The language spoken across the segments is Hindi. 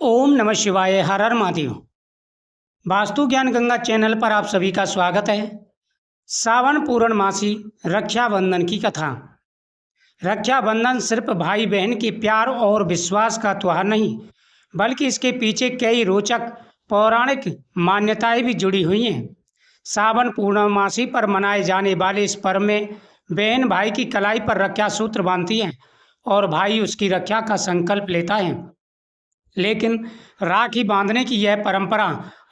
ओम नमः शिवाय। हर हर महादेव। वास्तु ज्ञान गंगा चैनल पर आप सभी का स्वागत है। सावन पूर्णमासी रक्षाबंधन की कथा। रक्षाबंधन सिर्फ भाई बहन के प्यार और विश्वास का त्योहार नहीं, बल्कि इसके पीछे कई रोचक पौराणिक मान्यताएं भी जुड़ी हुई हैं। सावन पूर्णमासी पर मनाए जाने वाले इस पर्व में बहन भाई की कलाई पर रक्षा सूत्र बांधती है और भाई उसकी रक्षा का संकल्प लेता है। लेकिन राखी बांधने की यह परंपरा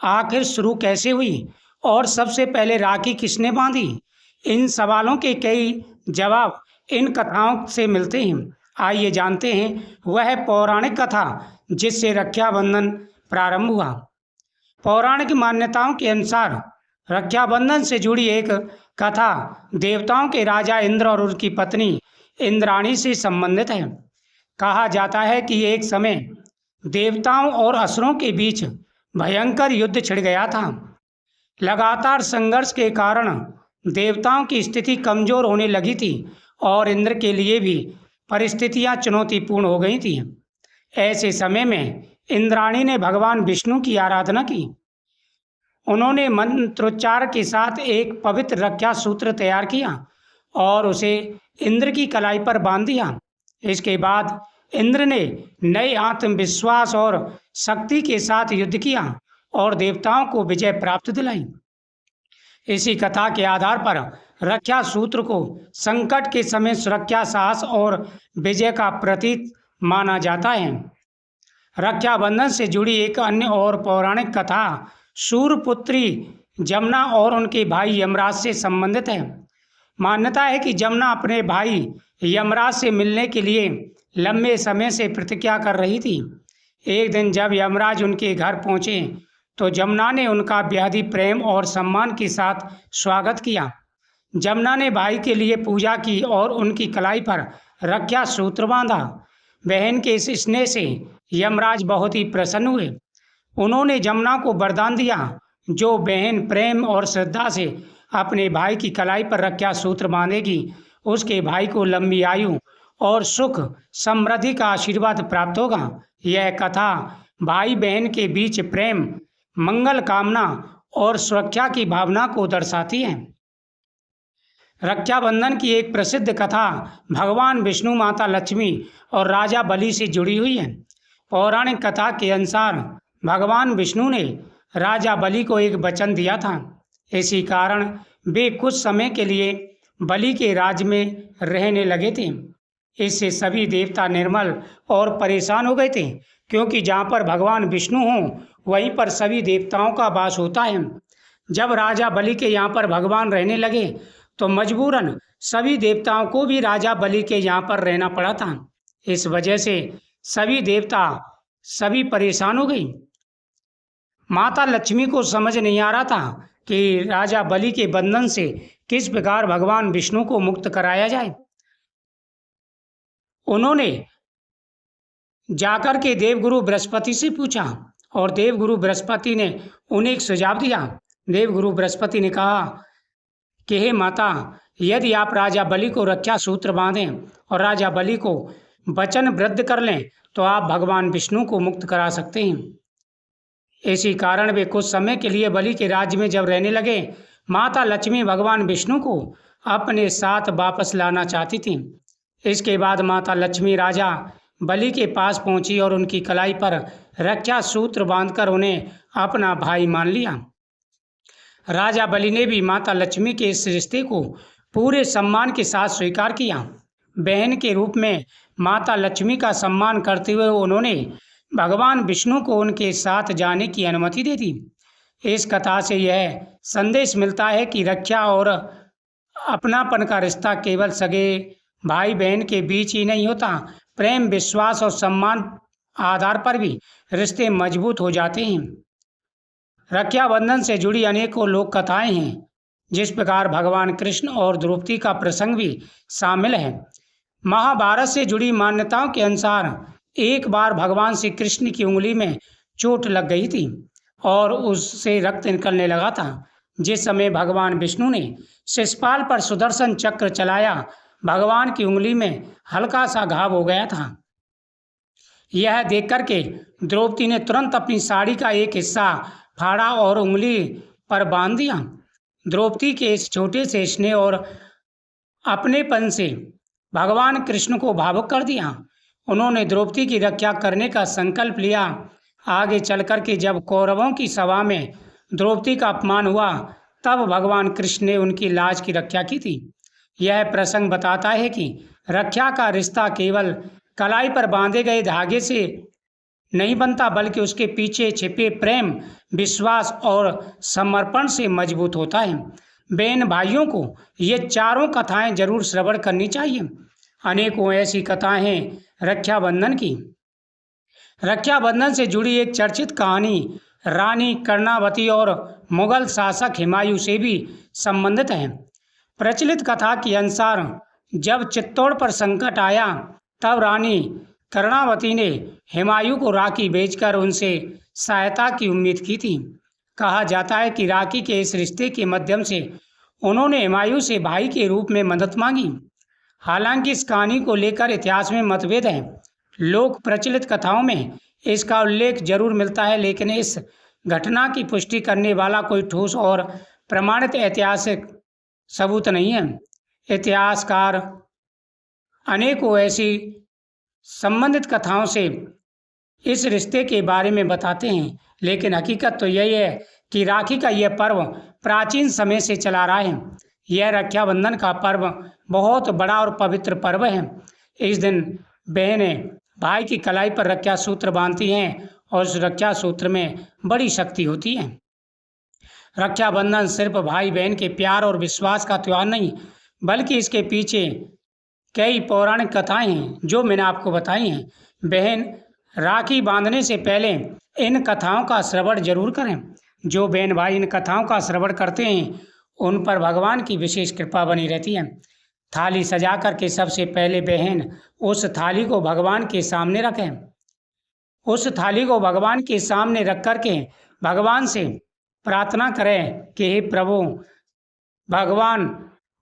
आखिर शुरू कैसे हुई और सबसे पहले राखी किसने बांधी? इन सवालों के कई जवाब इन कथाओं से मिलते हैं। आइए जानते हैं वह पौराणिक कथा जिससे रक्षाबंधन प्रारंभ हुआ। पौराणिक मान्यताओं के अनुसार रक्षाबंधन से जुड़ी एक कथा देवताओं के राजा इंद्र और उनकी पत्नी इंद्राणी से संबंधित है। कहा जाता है कि एक समय देवताओं और असुरों के बीच भयंकर युद्ध छिड़ गया था। लगातार संघर्ष के कारण देवताओं की स्थिति कमजोर होने लगी थी और इंद्र के लिए भी परिस्थितियां चुनौतीपूर्ण हो गई थी। ऐसे समय में इंद्राणी ने भगवान विष्णु की आराधना की। उन्होंने मंत्रोच्चार के साथ एक पवित्र रक्षा सूत्र तैयार किया और उसे इंद्र की कलाई पर बांध दिया। इसके बाद इंद्र ने नए आत्मविश्वास और शक्ति के साथ युद्ध किया और देवताओं को विजय प्राप्त दिलाई। इसी कथा के आधार पर रक्षा सूत्र को संकट के समय सुरक्षा, साहस और विजय का प्रतीक माना जाता है। रक्षाबंधन से जुड़ी एक अन्य और पौराणिक कथा सूर्यपुत्री जमुना और उनके भाई यमराज से संबंधित है। मान्यता है कि जमुना अपने भाई यमराज से मिलने के लिए लंबे समय से प्रतीक्षा कर रही थी। एक दिन जब यमराज उनके घर पहुंचे तो जमुना ने उनका बेहद प्रेम और सम्मान के साथ स्वागत किया। जमुना ने भाई के लिए पूजा की और उनकी कलाई पर रक्षा सूत्र बांधा। बहन के इस स्नेह से यमराज बहुत ही प्रसन्न हुए। उन्होंने जमुना को वरदान दिया, जो बहन प्रेम और श्रद्धा से अपने भाई की कलाई पर रक्षा सूत्र बांधेगी, उसके भाई को लंबी आयु और सुख समृद्धि का आशीर्वाद प्राप्त होगा। यह कथा भाई बहन के बीच प्रेम, मंगल कामना और सुरक्षा की भावना को दर्शाती है। रक्षाबंधन की एक प्रसिद्ध कथा भगवान विष्णु, माता लक्ष्मी और राजा बलि से जुड़ी हुई है। पौराणिक कथा के अनुसार भगवान विष्णु ने राजा बलि को एक वचन दिया था। इसी कारण वे कुछ समय के लिए बलि के राज्य में रहने लगे थे। इससे सभी देवता निर्मल और परेशान हो गए थे, क्योंकि जहाँ पर भगवान विष्णु हों वहीं पर सभी देवताओं का वास होता है। जब राजा बलि के यहाँ पर भगवान रहने लगे तो मजबूरन सभी देवताओं को भी राजा बलि के यहाँ पर रहना पड़ा था। इस वजह से सभी देवता सभी परेशान हो गई। माता लक्ष्मी को समझ नहीं आ रहा था कि राजा बलि के बंधन से किस प्रकार भगवान विष्णु को मुक्त कराया जाए। उन्होंने जाकर के देवगुरु बृहस्पति से पूछा और देवगुरु बृहस्पति ने उन्हें एक सुझाव दिया। देवगुरु बृहस्पति ने कहा कि हे माता, यदि आप राजा बलि को रक्षा सूत्र बांधें और राजा बलि को वचनबद्ध कर लें तो आप भगवान विष्णु को मुक्त करा सकते हैं। इसी कारण वे कुछ समय के लिए बलि के राज्य में जब रहने लगे, माता लक्ष्मी भगवान विष्णु को अपने साथ वापस लाना चाहती थी। इसके बाद माता लक्ष्मी राजा बलि के पास पहुंची और उनकी कलाई पर रक्षा सूत्र बांधकर उन्हें अपना भाई मान लिया। राजा बलि ने भी माता लक्ष्मी के इस रिश्ते को पूरे सम्मान के साथ स्वीकार किया। बहन के रूप में माता लक्ष्मी का सम्मान करते हुए उन्होंने भगवान विष्णु को उनके साथ जाने की अनुमति दे दी। इस कथा से यह संदेश मिलता है कि रक्षा और अपनापन का रिश्ता केवल सगे भाई बहन के बीच ही नहीं होता, प्रेम, विश्वास और सम्मान आधार पर भी रिश्ते मजबूत हो जाते हैं। रक्षाबंधन से जुड़ी अनेकों लोक कथाएं हैं, जिस प्रकार भगवान कृष्ण और द्रौपदी का प्रसंग भी शामिल है। महाभारत से जुड़ी मान्यताओं के अनुसार एक बार भगवान श्री कृष्ण की उंगली में चोट लग गई थी और उससे रक्त निकलने लगा था। जिस समय भगवान विष्णु ने शिशुपाल पर सुदर्शन चक्र चलाया, भगवान की उंगली में हल्का सा घाव हो गया था। यह देख कर के द्रौपदी ने तुरंत अपनी साड़ी का एक हिस्सा फाड़ा और उंगली पर बांध दिया। द्रौपदी के इस छोटे से स्नेह और अपनेपन से भगवान कृष्ण को भावुक कर दिया। उन्होंने द्रौपदी की रक्षा करने का संकल्प लिया। आगे चल कर के जब कौरवों की सभा में द्रौपदी का अपमान हुआ, तब भगवान कृष्ण ने उनकी लाज की रक्षा की थी। यह प्रसंग बताता है कि रक्षा का रिश्ता केवल कलाई पर बांधे गए धागे से नहीं बनता, बल्कि उसके पीछे छिपे प्रेम, विश्वास और समर्पण से मजबूत होता है। बहन भाइयों को ये चारों कथाएं जरूर श्रवण करनी चाहिए। अनेकों ऐसी कथाएं हैं रक्षाबंधन की। रक्षाबंधन से जुड़ी एक चर्चित कहानी रानी कर्णावती और मुगल शासक हुमायूं से भी संबंधित है। प्रचलित कथा के अनुसार जब चित्तौड़ पर संकट आया, तब रानी कर्णावती ने हुमायूं को राखी भेजकर उनसे सहायता की उम्मीद की थी। कहा जाता है कि राखी के इस रिश्ते के माध्यम से उन्होंने हुमायूं से भाई के रूप में मदद मांगी। हालांकि इस कहानी को लेकर इतिहास में मतभेद है। लोक प्रचलित कथाओं में इसका उल्लेख जरूर मिलता है, लेकिन इस घटना की पुष्टि करने वाला कोई ठोस और प्रमाणित ऐतिहासिक सबूत नहीं है। इतिहासकार अनेकों ऐसी संबंधित कथाओं से इस रिश्ते के बारे में बताते हैं, लेकिन हकीकत तो यही है कि राखी का यह पर्व प्राचीन समय से चला रहा है। यह रक्षाबंधन का पर्व बहुत बड़ा और पवित्र पर्व है। इस दिन बहनें भाई की कलाई पर रक्षा सूत्र बांधती हैं और उस रक्षा सूत्र में बड़ी शक्ति होती है। रक्षाबंधन सिर्फ भाई बहन के प्यार और विश्वास का त्यौहार नहीं, बल्कि इसके पीछे कई पौराणिक कथाएं हैं जो मैंने आपको बताई हैं। बहन राखी बांधने से पहले इन कथाओं का श्रवण जरूर करें। जो बहन भाई इन कथाओं का श्रवण करते हैं, उन पर भगवान की विशेष कृपा बनी रहती है। थाली सजा करके सबसे पहले बहन उस थाली को भगवान के सामने रखें। उस थाली को भगवान के सामने रख करके भगवान से प्रार्थना करें कि हे प्रभु, भगवान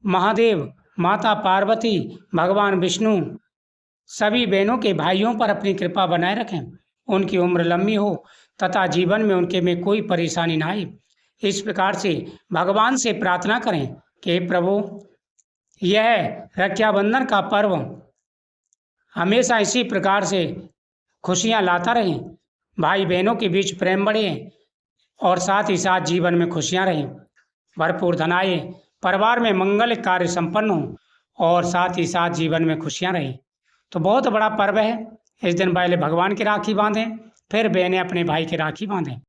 महादेव, माता पार्वती, भगवान विष्णु सभी बहनों के भाइयों पर अपनी कृपा बनाए रखें। उनकी उम्र लंबी हो तथा जीवन में उनके में कोई परेशानी ना आए। इस प्रकार से भगवान से प्रार्थना करें कि हे प्रभु, यह रक्षाबंधन का पर्व हमेशा इसी प्रकार से खुशियां लाता रहे, भाई बहनों के बीच प्रेम बढ़े और साथ ही साथ जीवन में खुशियां रहें, भरपूर धन आए, परिवार में मंगल कार्य संपन्न हो और साथ ही साथ जीवन में खुशियां रहें। तो बहुत बड़ा पर्व है। इस दिन पहले भगवान की राखी बांधें, फिर बहनें अपने भाई की राखी बांधें।